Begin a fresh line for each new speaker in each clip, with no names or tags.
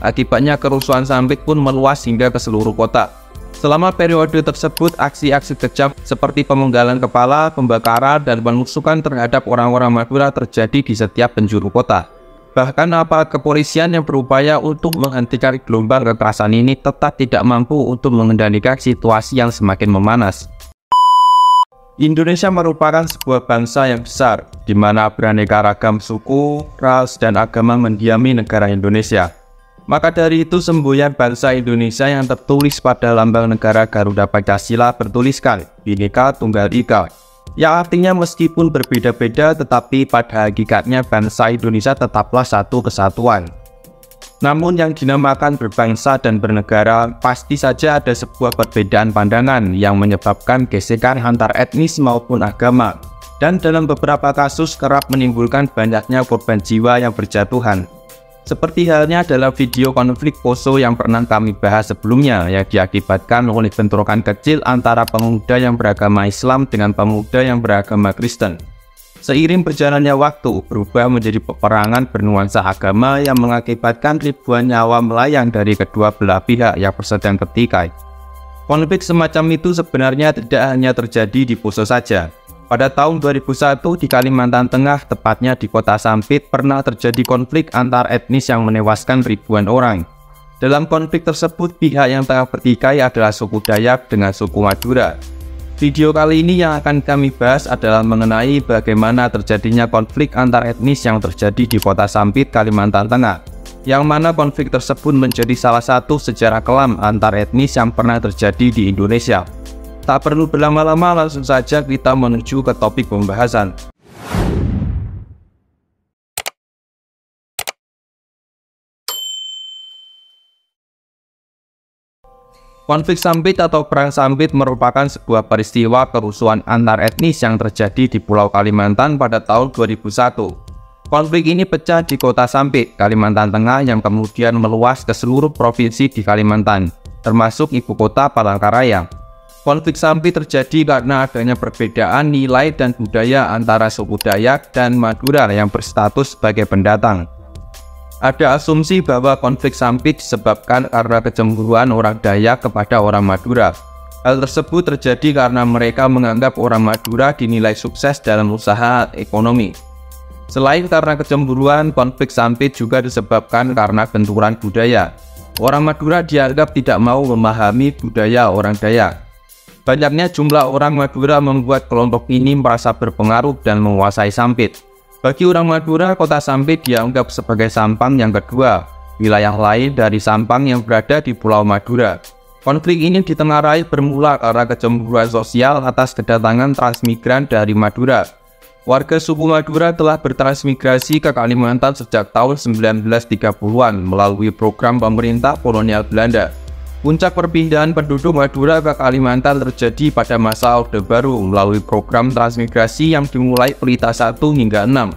Akibatnya kerusuhan Sampit pun meluas hingga ke seluruh kota. Selama periode tersebut, aksi-aksi kejam seperti pemenggalan kepala, pembakaran, dan penusukan terhadap orang-orang Madura terjadi di setiap penjuru kota. Bahkan aparat kepolisian yang berupaya untuk menghentikan gelombang kekerasan ini tetap tidak mampu untuk mengendalikan situasi yang semakin memanas. Indonesia merupakan sebuah bangsa yang besar, di mana beraneka ragam suku, ras, dan agama mendiami negara Indonesia. Maka dari itu, semboyan bangsa Indonesia yang tertulis pada lambang negara Garuda Pancasila bertuliskan Bhinneka Tunggal Ika, yang artinya meskipun berbeda-beda tetapi pada hakikatnya bangsa Indonesia tetaplah satu kesatuan. Namun yang dinamakan berbangsa dan bernegara pasti saja ada sebuah perbedaan pandangan yang menyebabkan gesekan antar etnis maupun agama, dan dalam beberapa kasus kerap menimbulkan banyaknya korban jiwa yang berjatuhan. Seperti halnya dalam video konflik Poso yang pernah kami bahas sebelumnya, yang diakibatkan oleh bentrokan kecil antara pemuda yang beragama Islam dengan pemuda yang beragama Kristen. Seiring berjalannya waktu, berubah menjadi peperangan bernuansa agama yang mengakibatkan ribuan nyawa melayang dari kedua belah pihak yang bersedang bertikai. Konflik semacam itu sebenarnya tidak hanya terjadi di Poso saja. Pada tahun 2001 di Kalimantan Tengah, tepatnya di kota Sampit, pernah terjadi konflik antar etnis yang menewaskan ribuan orang. Dalam konflik tersebut, pihak yang tengah bertikai adalah suku Dayak dengan suku Madura. Video kali ini yang akan kami bahas adalah mengenai bagaimana terjadinya konflik antar etnis yang terjadi di kota Sampit, Kalimantan Tengah, yang mana konflik tersebut menjadi salah satu sejarah kelam antar etnis yang pernah terjadi di Indonesia. Tak perlu berlama-lama, langsung saja kita menuju ke topik pembahasan. Konflik Sampit atau Perang Sampit merupakan sebuah peristiwa kerusuhan antar etnis yang terjadi di Pulau Kalimantan pada tahun 2001. Konflik ini pecah di kota Sampit, Kalimantan Tengah yang kemudian meluas ke seluruh provinsi di Kalimantan, termasuk ibu kota Palangkaraya. Konflik Sampit terjadi karena adanya perbedaan nilai dan budaya antara suku Dayak dan Madura yang berstatus sebagai pendatang. Ada asumsi bahwa konflik Sampit disebabkan karena kecemburuan orang Dayak kepada orang Madura. Hal tersebut terjadi karena mereka menganggap orang Madura dinilai sukses dalam usaha ekonomi. Selain karena kecemburuan, konflik Sampit juga disebabkan karena benturan budaya. Orang Madura dianggap tidak mau memahami budaya orang Dayak. Banyaknya jumlah orang Madura membuat kelompok ini merasa berpengaruh dan menguasai Sampit. Bagi orang Madura, kota Sampit dianggap sebagai Sampang yang kedua, wilayah lain dari Sampang yang berada di Pulau Madura. Konflik ini ditengarai bermula karena kecemburuan sosial atas kedatangan transmigran dari Madura. Warga suku Madura telah bertransmigrasi ke Kalimantan sejak tahun 1930-an melalui program pemerintah kolonial Belanda. Puncak perpindahan penduduk Madura ke Kalimantan terjadi pada masa Orde Baru melalui program transmigrasi yang dimulai Pelita 1 hingga 6.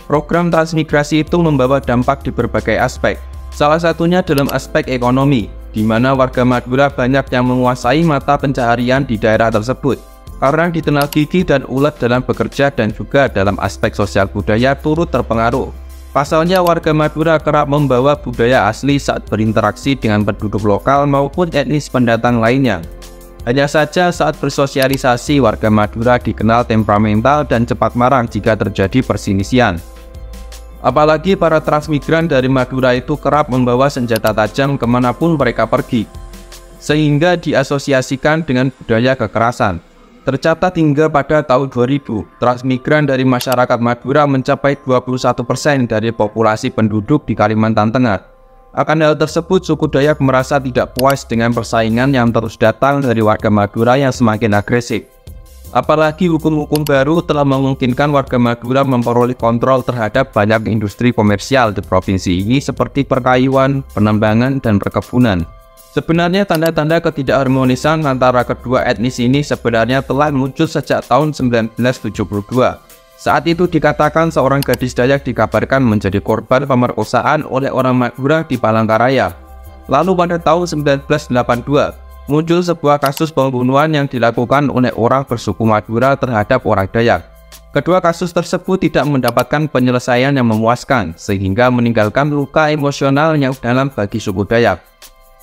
Program transmigrasi itu membawa dampak di berbagai aspek, salah satunya dalam aspek ekonomi, di mana warga Madura banyak yang menguasai mata pencaharian di daerah tersebut, karena dikenal gigih dan ulet dalam bekerja dan juga dalam aspek sosial budaya turut terpengaruh. Pasalnya warga Madura kerap membawa budaya asli saat berinteraksi dengan penduduk lokal maupun etnis pendatang lainnya. Hanya saja saat bersosialisasi, warga Madura dikenal temperamental dan cepat marah jika terjadi perselisihan. Apalagi para transmigran dari Madura itu kerap membawa senjata tajam kemanapun mereka pergi, sehingga diasosiasikan dengan budaya kekerasan. Tercatat hingga pada tahun 2000, transmigran dari masyarakat Madura mencapai 21% dari populasi penduduk di Kalimantan Tengah. Akan hal tersebut, suku Dayak merasa tidak puas dengan persaingan yang terus datang dari warga Madura yang semakin agresif. Apalagi hukum-hukum baru telah memungkinkan warga Madura memperoleh kontrol terhadap banyak industri komersial di provinsi ini seperti perkayuan, penambangan, dan perkebunan. Sebenarnya tanda-tanda ketidakharmonisan antara kedua etnis ini sebenarnya telah muncul sejak tahun 1972. Saat itu dikatakan seorang gadis Dayak dikabarkan menjadi korban pemerkosaan oleh orang Madura di Palangkaraya. Lalu pada tahun 1982, muncul sebuah kasus pembunuhan yang dilakukan oleh orang bersuku Madura terhadap orang Dayak. Kedua kasus tersebut tidak mendapatkan penyelesaian yang memuaskan, sehingga meninggalkan luka emosional yang dalam bagi suku Dayak.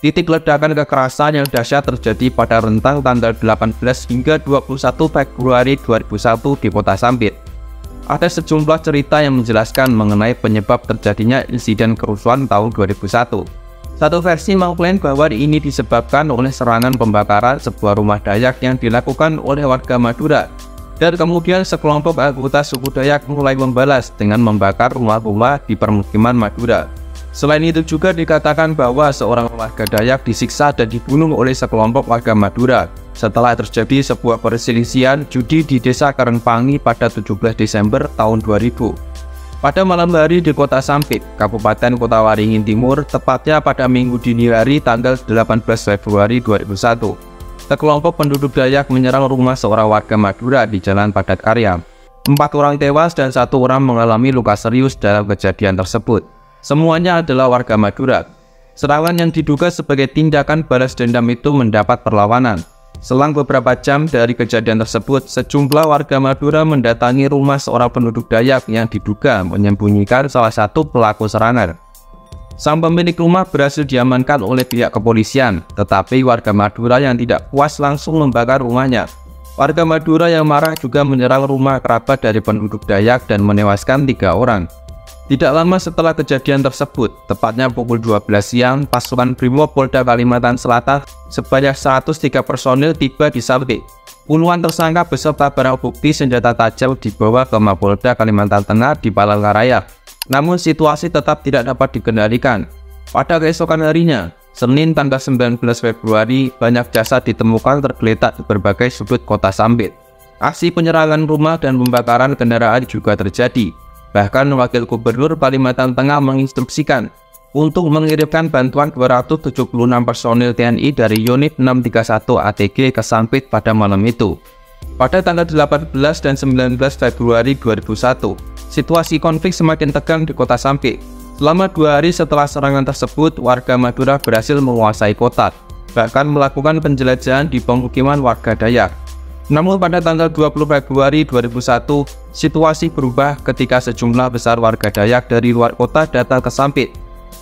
Titik ledakan kekerasan yang dahsyat terjadi pada rentang tanggal 18 hingga 21 Februari 2001 di Kota Sampit. Ada sejumlah cerita yang menjelaskan mengenai penyebab terjadinya insiden kerusuhan tahun 2001. Satu versi mengklaim bahwa ini disebabkan oleh serangan pembakaran sebuah rumah Dayak yang dilakukan oleh warga Madura. Dan kemudian sekelompok anggota suku Dayak mulai membalas dengan membakar rumah-rumah di permukiman Madura. Selain itu juga dikatakan bahwa seorang warga Dayak disiksa dan dibunuh oleh sekelompok warga Madura setelah terjadi sebuah perselisihan judi di desa Karangpangi pada 17 Desember tahun 2000. Pada malam hari di Kota Sampit, Kabupaten Kota Waringin Timur, tepatnya pada Minggu dini hari tanggal 18 Februari 2001. Sekelompok penduduk Dayak menyerang rumah seorang warga Madura di Jalan Padat Karya. 4 orang tewas dan 1 orang mengalami luka serius dalam kejadian tersebut. Semuanya adalah warga Madura. Serangan yang diduga sebagai tindakan balas dendam itu mendapat perlawanan. Selang beberapa jam dari kejadian tersebut, sejumlah warga Madura mendatangi rumah seorang penduduk Dayak yang diduga menyembunyikan salah satu pelaku serangan. Sang pemilik rumah berhasil diamankan oleh pihak kepolisian, tetapi warga Madura yang tidak puas langsung membakar rumahnya. Warga Madura yang marah juga menyerang rumah kerabat dari penduduk Dayak dan menewaskan 3 orang. Tidak lama setelah kejadian tersebut, tepatnya pukul 12 siang, pasukan Brimob Polda Kalimantan Selatan sebanyak 103 personil tiba di Sampit. Puluhan tersangka beserta barang bukti senjata tajam dibawa ke Mapolda Kalimantan Tengah di Palangkaraya. Namun situasi tetap tidak dapat dikendalikan. Pada keesokan harinya, Senin tanggal 19 Februari, banyak jasad ditemukan tergeletak di berbagai sudut Kota Sampit. Aksi penyerangan rumah dan pembakaran kendaraan juga terjadi. Bahkan Wakil Gubernur Kalimantan Tengah menginstruksikan untuk mengirimkan bantuan 276 personil TNI dari unit 631 ATG ke Sampit pada malam itu. Pada tanggal 18 dan 19 Februari 2001, situasi konflik semakin tegang di Kota Sampit. Selama 2 hari setelah serangan tersebut, warga Madura berhasil menguasai kota, bahkan melakukan penjelajahan di pemukiman warga Dayak. Namun pada tanggal 20 Februari 2001, situasi berubah ketika sejumlah besar warga Dayak dari luar kota datang ke Sampit.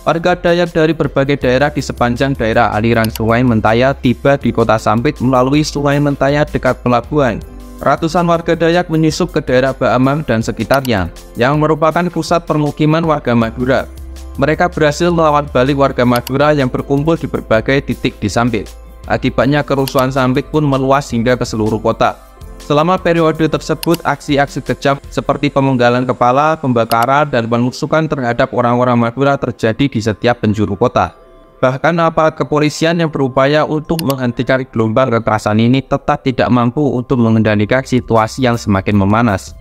Warga Dayak dari berbagai daerah di sepanjang daerah aliran Sungai Mentaya tiba di Kota Sampit melalui Sungai Mentaya dekat pelabuhan. Ratusan warga Dayak menyusup ke daerah Baamang dan sekitarnya, yang merupakan pusat permukiman warga Madura. Mereka berhasil melawan balik warga Madura yang berkumpul di berbagai titik di Sampit. Akibatnya kerusuhan Sampit pun meluas hingga ke seluruh kota. Selama periode tersebut, aksi-aksi kejam seperti pemenggalan kepala, pembakaran, dan penusukan terhadap orang-orang Madura terjadi di setiap penjuru kota. Bahkan aparat kepolisian yang berupaya untuk menghentikan gelombang kekerasan ini tetap tidak mampu untuk mengendalikan situasi yang semakin memanas.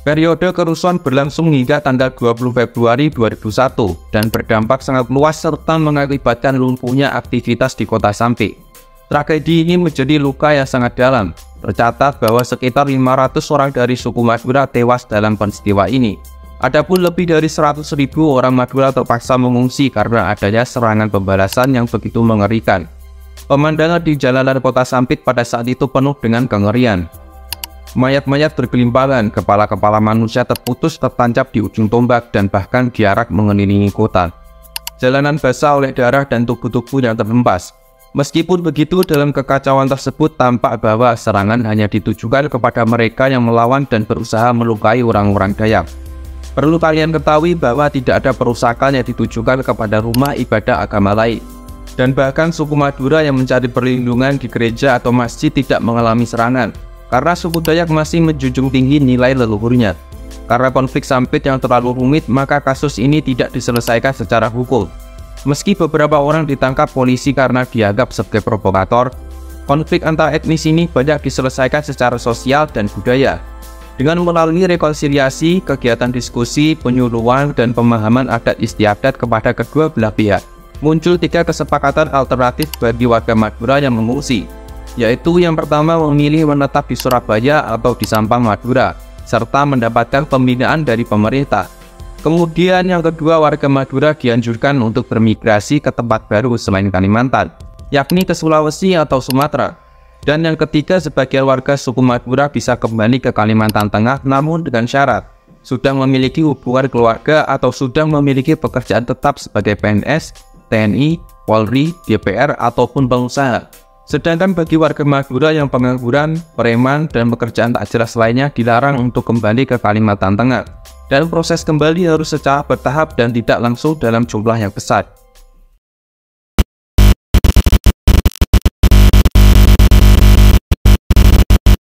Periode kerusuhan berlangsung hingga tanggal 20 Februari 2001 dan berdampak sangat luas serta mengakibatkan lumpuhnya aktivitas di Kota Sampit. Tragedi ini menjadi luka yang sangat dalam. Tercatat bahwa sekitar 500 orang dari suku Madura tewas dalam peristiwa ini. Adapun lebih dari 100.000 orang Madura terpaksa mengungsi karena adanya serangan pembalasan yang begitu mengerikan. Pemandangan di jalanan Kota Sampit pada saat itu penuh dengan kengerian. Mayat-mayat bergelimpangan, kepala-kepala manusia terputus tertancap di ujung tombak dan bahkan diarak mengelilingi kota. Jalanan basah oleh darah dan tubuh-tubuh yang terhempas. Meskipun begitu, dalam kekacauan tersebut tampak bahwa serangan hanya ditujukan kepada mereka yang melawan dan berusaha melukai orang-orang Dayak. Perlu kalian ketahui bahwa tidak ada perusakan yang ditujukan kepada rumah ibadah agama lain. Dan bahkan suku Madura yang mencari perlindungan di gereja atau masjid tidak mengalami serangan, karena suku Dayak masih menjunjung tinggi nilai leluhurnya. Karena konflik Sampit yang terlalu rumit, maka kasus ini tidak diselesaikan secara hukum. Meski beberapa orang ditangkap polisi karena dianggap sebagai provokator, konflik antar etnis ini banyak diselesaikan secara sosial dan budaya. Dengan melalui rekonsiliasi, kegiatan diskusi, penyuluhan, dan pemahaman adat istiadat kepada kedua belah pihak, muncul 3 kesepakatan alternatif bagi warga Madura yang mengungsi, yaitu yang pertama memilih menetap di Surabaya atau di Sampang Madura, serta mendapatkan pembinaan dari pemerintah. Kemudian yang kedua, warga Madura dianjurkan untuk bermigrasi ke tempat baru selain Kalimantan, yakni ke Sulawesi atau Sumatera. Dan yang ketiga, sebagian warga suku Madura bisa kembali ke Kalimantan Tengah namun dengan syarat sudah memiliki hubungan keluarga atau sudah memiliki pekerjaan tetap sebagai PNS, TNI, Polri, DPR, ataupun pengusaha. Sedangkan bagi warga Madura yang pengangguran, preman, dan pekerjaan tak jelas lainnya dilarang untuk kembali ke Kalimantan Tengah. Dan proses kembali harus secara bertahap dan tidak langsung dalam jumlah yang besar.